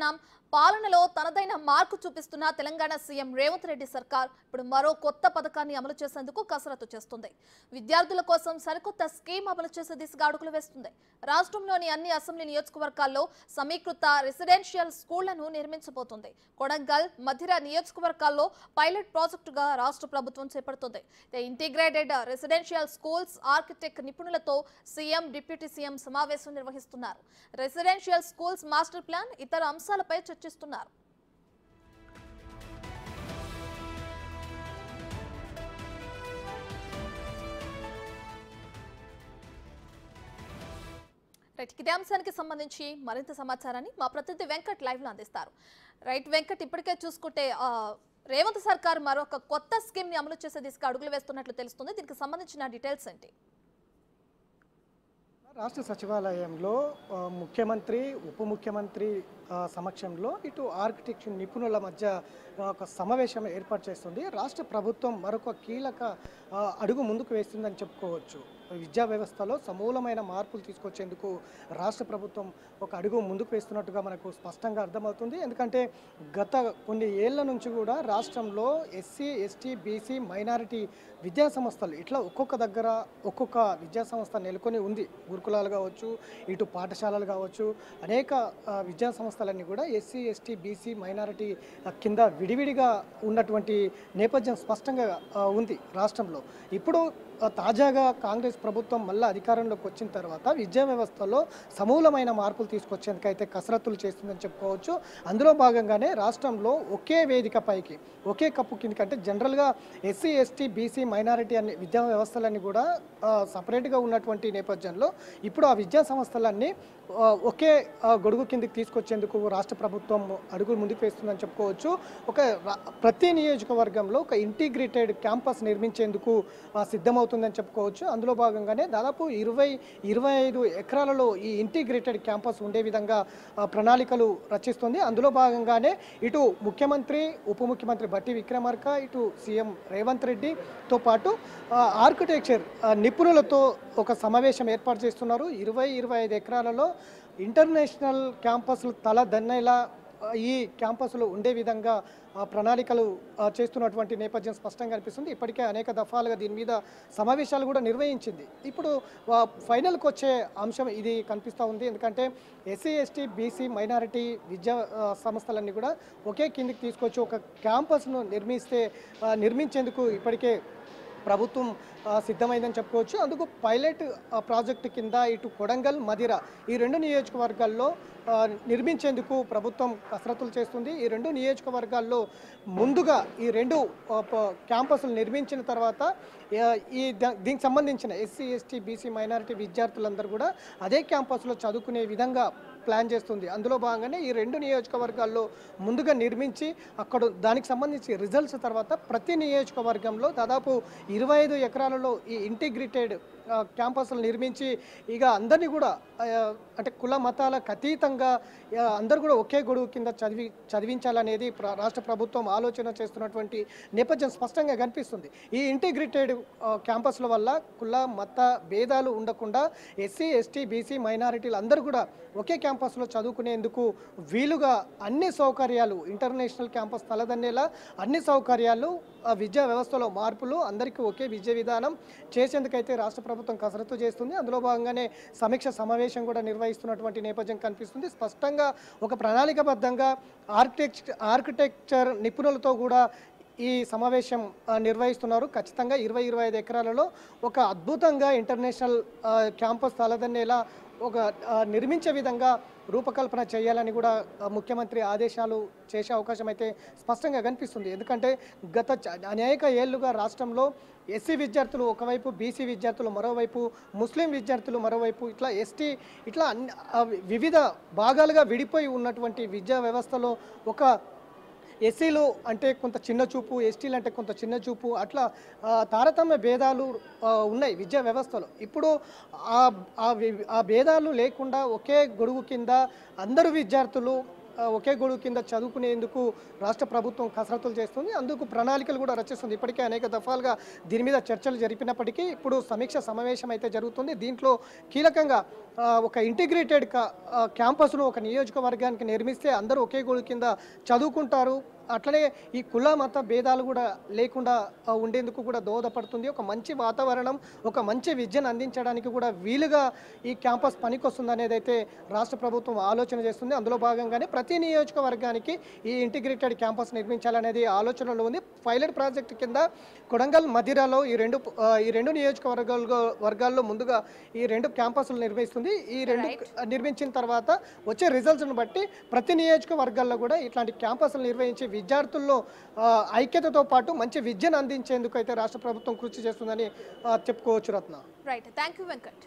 చూస్తున్నాం. పాలనలో తనదైన మార్కు చూపిస్తున్న తెలంగాణ సీఎం రేవంత్ రెడ్డి సర్కార్ ఇప్పుడు మరో కొత్త పథకాన్ని అమలు చేసేందుకు కసరత్తు చేస్తుంది. విద్యార్థుల కోసం సరికొత్త స్కీమ్ అమలు చేసే దిశగా అడుగులు వేస్తుంది. రాష్ట్రంలోని అన్ని అసెంబ్లీ నియోజకవర్గాల్లో సమీకృత రెసిడెన్షియల్ స్కూళ్లను నిర్మించబోతుంది. కొడంగల్, మధిర నియోజకవర్గాల్లో పైలట్ ప్రాజెక్టుగా రాష్ట్ర ప్రభుత్వం చేపడుతుంది. ఇంటిగ్రేటెడ్ రెసిడెన్షియల్ స్కూల్స్ ఆర్కిటెక్ట్ నిపుణులతో సీఎం, డిప్యూటీ సీఎం సమావేశం నిర్వహిస్తున్నారు. రెసిడెన్షియల్ స్కూల్స్ మాస్టర్ ప్లాన్, ఇతర అంశాలపై చర్చిస్తున్నారు. ఇదే అంశానికి సంబంధించి మరింత సమాచారాన్ని మా ప్రతినిధి వెంకట్ లైవ్ లో అందిస్తారు. రైట్ వెంకట్, ఇప్పటికే చూసుకుంటే రేవంత్ సర్కార్ మరొక కొత్త స్కీమ్ ని అమలు చేసే దిశగా అడుగులు వేస్తున్నట్లు తెలుస్తుంది. దీనికి సంబంధించిన డీటెయిల్స్ ఏంటి? రాష్ట్ర సచివాలయంలో ముఖ్యమంత్రి, ఉప ముఖ్యమంత్రి సమక్షంలో ఇటు ఆర్కిటెక్చర్ నిపుణుల మధ్య ఒక సమావేశం ఏర్పాటు చేస్తుంది. రాష్ట్ర ప్రభుత్వం మరొక కీలక అడుగు ముందుకు వేస్తుందని చెప్పుకోవచ్చు. విద్యా వ్యవస్థలో సమూలమైన మార్పులు తీసుకొచ్చేందుకు రాష్ట్ర ప్రభుత్వం ఒక అడుగు ముందుకు వేస్తున్నట్టుగా మనకు స్పష్టంగా అర్థమవుతుంది. ఎందుకంటే గత కొన్ని ఏళ్ల నుంచి కూడా రాష్ట్రంలో ఎస్సీ, ఎస్టీ, బీసీ, మైనారిటీ విద్యా సంస్థలు ఇట్లా ఒక్కొక్క దగ్గర ఒక్కొక్క విద్యా సంస్థ నెలకొని ఉంది. గురుకులాలు కావచ్చు, ఇటు పాఠశాలలు కావచ్చు, అనేక విద్యా సంస్థలన్నీ కూడా ఎస్సీ, ఎస్టీ, బీసీ, మైనారిటీ కింద విడివిడిగా ఉన్నటువంటి నేపథ్యం స్పష్టంగా ఉంది రాష్ట్రంలో. ఇప్పుడు తాజాగా కాంగ్రెస్ ప్రభుత్వం మళ్ళీ అధికారంలోకి వచ్చిన తర్వాత విద్యా వ్యవస్థలో సమూలమైన మార్పులు తీసుకొచ్చేందుకైతే కసరత్తులు చేస్తుందని చెప్పుకోవచ్చు. అందులో భాగంగానే రాష్ట్రంలో ఒకే వేదిక పైకి, ఒకే కప్పు కిందకి, అంటే జనరల్గా ఎస్సీ, ఎస్టీ, బీసీ, మైనారిటీ అనే విద్యా వ్యవస్థలన్నీ కూడా సపరేట్గా ఉన్నటువంటి నేపథ్యంలో ఇప్పుడు ఆ విద్యా సంస్థలన్నీ ఒకే గొడుగు కిందకి తీసుకొచ్చేందుకు రాష్ట్ర ప్రభుత్వం అడుగులు ముందుకు వేస్తుందని చెప్పుకోవచ్చు. ప్రతి నియోజకవర్గంలో ఒక ఇంటిగ్రేటెడ్ క్యాంపస్ నిర్మించేందుకు సిద్ధమవుతుందని చెప్పుకోవచ్చు. అందులో భాగంగానే దాదాపు 20-25 ఎకరాలలో ఈ ఇంటిగ్రేటెడ్ క్యాంపస్ ఉండే విధంగా ప్రణాళికలు రచిస్తుంది. అందులో భాగంగానే ఇటు ముఖ్యమంత్రి, ఉప ముఖ్యమంత్రి బట్టి విక్రమార్క, ఇటు సీఎం రేవంత్ రెడ్డితో పాటు ఆర్కిటెక్చర్ నిపుణులతో ఒక సమావేశం ఏర్పాటు చేస్తున్నారు. 20-25 ఎకరాలలో ఇంటర్నేషనల్ క్యాంపస్లు తలదన్నేలా ఈ క్యాంపస్లు ఉండే విధంగా ప్రణాళికలు చేస్తున్నటువంటి నేపథ్యం స్పష్టంగా కనిపిస్తుంది. ఇప్పటికే అనేక దఫాలుగా దీని మీద సమావేశాలు కూడా నిర్వహించింది. ఇప్పుడు ఫైనల్కి వచ్చే అంశం ఇది కనిపిస్తూ ఉంది. ఎందుకంటే ఎస్సీ, ఎస్టీ, బీసీ, మైనారిటీ విద్యా సంస్థలన్నీ కూడా ఒకే కిందికి తీసుకొచ్చి ఒక క్యాంపస్ను నిర్మించేందుకు ఇప్పటికే ప్రభుత్వం సిద్ధమైందని చెప్పుకోవచ్చు. అందుకు పైలట్ ప్రాజెక్టు కింద ఇటు కొడంగల్, మధిర ఈ 2 నియోజకవర్గాల్లో నిర్మించేందుకు ప్రభుత్వం కసరత్తులు చేస్తుంది. ఈ 2 నియోజకవర్గాల్లో ముందుగా ఈ 2 క్యాంపస్లు నిర్మించిన తర్వాత దీనికి సంబంధించిన ఎస్సీ, ఎస్టీ, బీసీ, మైనారిటీ విద్యార్థులందరూ కూడా అదే క్యాంపస్లో చదువుకునే విధంగా ప్లాన్ చేస్తుంది. అందులో భాగంగానే ఈ 2 నియోజకవర్గాల్లో ముందుగా నిర్మించి అక్కడ దానికి సంబంధించి రిజల్ట్స్ తర్వాత ప్రతి నియోజకవర్గంలో దాదాపు 25 ఎకరాలలో ఈ ఇంటిగ్రేటెడ్ క్యాంపస్లు నిర్మించి ఇక అందరినీ కూడా అంటే కుల మతాలకు అతీతంగా అందరూ కూడా ఒకే గొడుగు కింద చదివించాలనేది రాష్ట్ర ప్రభుత్వం ఆలోచన చేస్తున్నటువంటి నేపథ్యం స్పష్టంగా కనిపిస్తుంది. ఈ ఇంటిగ్రేటెడ్ క్యాంపస్ల వల్ల కుల మత భేదాలు ఉండకుండా ఎస్సీ, ఎస్టీ, బీసీ, మైనారిటీలు అందరూ కూడా ఒకే క్యాంపస్లో చదువుకునేందుకు వీలుగా అన్ని సౌకర్యాలు, ఇంటర్నేషనల్ క్యాంపస్ తలదన్నేలా అన్ని సౌకర్యాలు, విద్యా వ్యవస్థలో మార్పులు, అందరికీ ఒకే విద్యా విధానం చేసేందుకైతే రాష్ట్ర ప్రభుత్వం కసరత్తు చేస్తుంది. అందులో భాగంగానే సమీక్ష సమావేశం కూడా నిర్వహిస్తున్నటువంటి నేపథ్యం కనిపిస్తుంది. స్పష్టంగా ఒక ప్రణాళికబద్ధంగా ఆర్కిటెక్చర్ నిపుణులతో కూడా ఈ సమావేశం నిర్వహిస్తున్నారు. ఖచ్చితంగా 20-25 ఎకరాలలో ఒక అద్భుతంగా ఇంటర్నేషనల్ క్యాంపస్ తలదన్నేలా ఒక నిర్మించే విధంగా రూపకల్పన చేయాలని కూడా ముఖ్యమంత్రి ఆదేశాలు చేసే అవకాశం అయితే స్పష్టంగా కనిపిస్తుంది. ఎందుకంటే గత అనేక ఏళ్లుగా రాష్ట్రంలో ఎస్సీ విద్యార్థులు ఒకవైపు, బీసీ విద్యార్థులు మరోవైపు, ముస్లిం విద్యార్థులు మరోవైపు, ఇట్లా ఎస్టీ, ఇట్లా వివిధ భాగాలుగా విడిపోయి ఉన్నటువంటి విద్యా వ్యవస్థలో ఒక ఎస్సీలు అంటే కొంత చిన్న చూపు, ఎస్టీలు అంటే కొంత చిన్న చూపు, అట్లా తారతమ్య భేదాలు ఉన్నాయి విద్యా వ్యవస్థలో. ఇప్పుడు ఆ భేదాలు లేకుండా ఒకే గొడుగు కింద అందరు విద్యార్థులు ఒకే గొడుగు కింద చదువుకునేందుకు రాష్ట్ర ప్రభుత్వం కసరత్తులు చేస్తుంది. అందుకు ప్రణాళికలు కూడా రచిస్తుంది. ఇప్పటికే అనేక దఫాలుగా దీని మీద చర్చలు జరిపినప్పటికీ ఇప్పుడు సమీక్ష సమావేశం అయితే జరుగుతుంది. దీంట్లో కీలకంగా ఒక ఇంటిగ్రేటెడ్ క్యాంపస్ను ఒక నియోజకవర్గానికి నిర్మిస్తే అందరూ ఒకే గోడు కింద చదువుకుంటారు. అట్లనే ఈ కుల మత భేదాలు కూడా లేకుండా ఉండేందుకు కూడా దోహదపడుతుంది. ఒక మంచి వాతావరణం, ఒక మంచి విద్యను అందించడానికి కూడా వీలుగా ఈ క్యాంపస్ పనికొస్తుంది అనేది అయితే రాష్ట్ర ప్రభుత్వం ఆలోచన చేస్తుంది. అందులో భాగంగానే ప్రతి నియోజకవర్గానికి ఈ ఇంటిగ్రేటెడ్ క్యాంపస్ నిర్మించాలనేది ఆలోచనలో ఉంది. పైలట్ ప్రాజెక్టు కింద కొడంగల్, మధిరాలో ఈ రెండు వర్గాల్లో ముందుగా ఈ 2 క్యాంపస్లు నిర్మిస్తుంది. ఈ 2 నిర్మించిన తర్వాత వచ్చే రిజల్ట్స్ను బట్టి ప్రతి నియోజకవర్గాల్లో కూడా ఇట్లాంటి క్యాంపస్లు నిర్వహించి విద్యార్థుల్లో ఐక్యతతో పాటు మంచి విద్యను అందించేందుకు అయితే రాష్ట్ర ప్రభుత్వం కృషి చేస్తుందని చెప్పుకోవచ్చు. Ratna. Right, thank you Venkat.